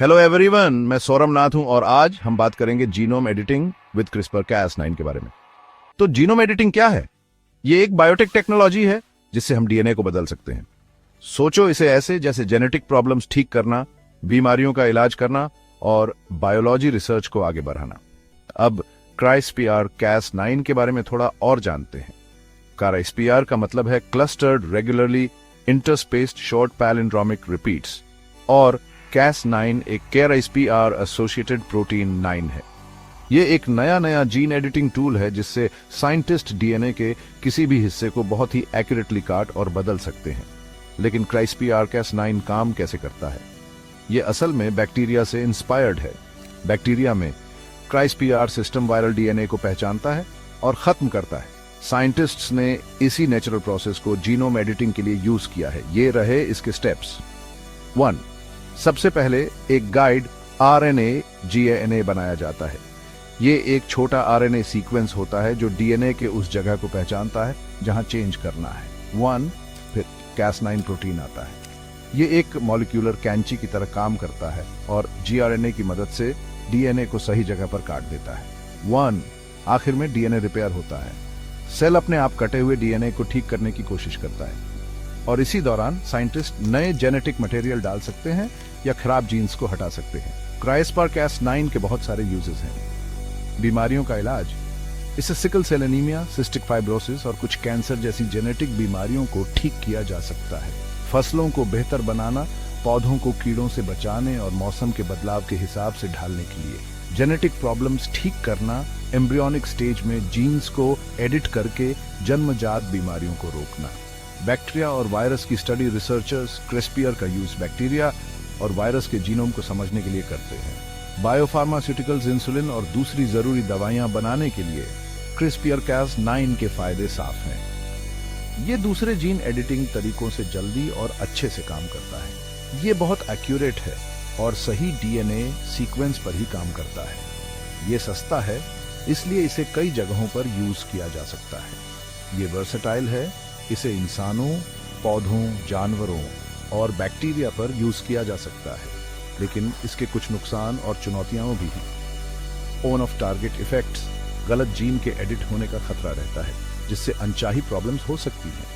Hello everyone, मैं सौरभ नाथ हूं और आज हम बात करेंगे जीनोम एडिटिंग विद CRISPR-Cas9 के बारे में। तो जीनोम एडिटिंग क्या है? ये एक बायोटेक टेक्नोलॉजी है जिससे हम डीएनए को बदल सकते हैं। सोचो इसे ऐसे जैसे जेनेटिक प्रॉब्लम्स ठीक करना, बीमारियों का इलाज करना और बायोलॉजी रिसर्च को आगे बढ़ाना। अब CRISPR-Cas9 के बारे में थोड़ा और जानते हैं। CRISPR का मतलब है clustered regularly interspaced short palindromic repeats और Cas9 एक CRISPR एसोसिएटेड प्रोटीन 9 है। ये एक नया जीन एडिटिंग टूल है जिससे साइंटिस्ट डीएनए के किसी भी हिस्से को बहुत ही एक्यूरेटली काट और बदल सकते हैं। लेकिन CRISPR-Cas9 काम कैसे करता है? ये असल में बैक्टीरिया से इंस्पायर्ड है। बैक्टीरिया में CRISPR सिस्टम वायरल डीएनए को पहचानता है और खत्म करता है। साइंटिस्ट्स ने इसी नेचुरल प्रोसेस को जीनोम एडिटिंग के लिए यूज किया है। ये रहे इसके स्टेप्स। 1. सबसे पहले एक गाइड आरएनए जीएनए बनाया जाता है। ये एक छोटा आरएनए सीक्वेंस होता है जो डीएनए के उस जगह को पहचानता है जहां चेंज करना है। 1. फिर Cas9 प्रोटीन आता है। ये एक मॉलिक्यूलर कैंची की तरह काम करता है और जीआरएनए की मदद से डीएनए को सही जगह पर काट देता है। 1. आखिर में डीएनए रिपेयर होता है। सेल अपने आप कटे हुए डीएनए को ठीक करने की कोशिश करता है और इसी दौरान साइंटिस्ट नए जेनेटिक मटेरियल डाल सकते हैं या खराब जीन्स को हटा सकते हैं। CRISPR-Cas9 के बहुत सारे यूजेस हैं। बीमारियों का इलाज, इससे sickle cell anemia, cystic fibrosis और कुछ कैंसर जैसी जेनेटिक बीमारियों को ठीक किया जा सकता है। फसलों को बेहतर बनाना, पौधों को कीड़ों से बचाने और मौसम के बदलाव के हिसाब से ढालने के लिए। जेनेटिक प्रॉब्लम्स ठीक करना, एम्ब्रियोनिक स्टेज में जीन्स को एडिट करके जन्मजात बीमारियों को रोकना। बैक्टीरिया और वायरस की स्टडी, रिसर्चर्स CRISPR का यूज बैक्टीरिया और वायरस के जीनोम को समझने के लिए करते हैं। बायोफार्मास्यूटिकल्स, इंसुलिन और दूसरी जरूरी दवाइयां बनाने के लिए CRISPR-Cas9 के फायदे साफ हैं। ये दूसरे जीन एडिटिंग तरीकों से जल्दी और अच्छे से काम करता है। ये बहुत एक्यूरेट है और सही डीएनए सीक्वेंस पर ही काम करता है। ये सस्ता है, इसलिए इसे कई जगहों पर यूज किया जा सकता है। ये वर्सेटाइल है, इसे इंसानों, पौधों, जानवरों और बैक्टीरिया पर यूज किया जा सकता है। लेकिन इसके कुछ नुकसान और चुनौतियां भी हैं। ऑन ऑफ टारगेट इफेक्ट्स, गलत जीन के एडिट होने का खतरा रहता है जिससे अनचाही प्रॉब्लम्स हो सकती हैं।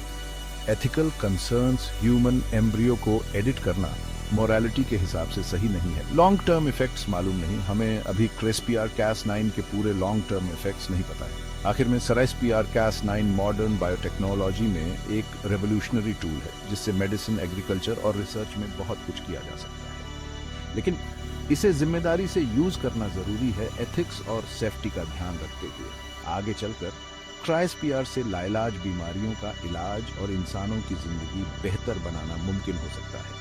एथिकल कंसर्न्स, ह्यूमन एम्ब्रियो को एडिट करना मोरालिटी के हिसाब से सही नहीं है। लॉन्ग टर्म इफेक्ट्स मालूम नहीं, हमें अभी CRISPR-Cas9 के पूरे लॉन्ग टर्म इफेक्ट्स नहीं पता है। आखिर में CRISPR-Cas9 मॉडर्न बायोटेक्नोलॉजी में एक रेवोल्यूशनरी टूल है जिससे मेडिसिन, एग्रीकल्चर और रिसर्च में बहुत कुछ किया जा सकता है। लेकिन इसे जिम्मेदारी से यूज करना जरूरी है, एथिक्स और सेफ्टी का ध्यान रखते हुए। आगे चलकर CRISPR से लाइलाज बीमारियों का इलाज और इंसानों की जिंदगी बेहतर बनाना मुमकिन हो सकता है।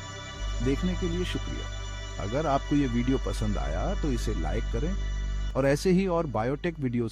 देखने के लिए शुक्रिया। अगर आपको ये वीडियो पसंद आया तो इसे लाइक करें और ऐसे ही और बायोटेक वीडियोस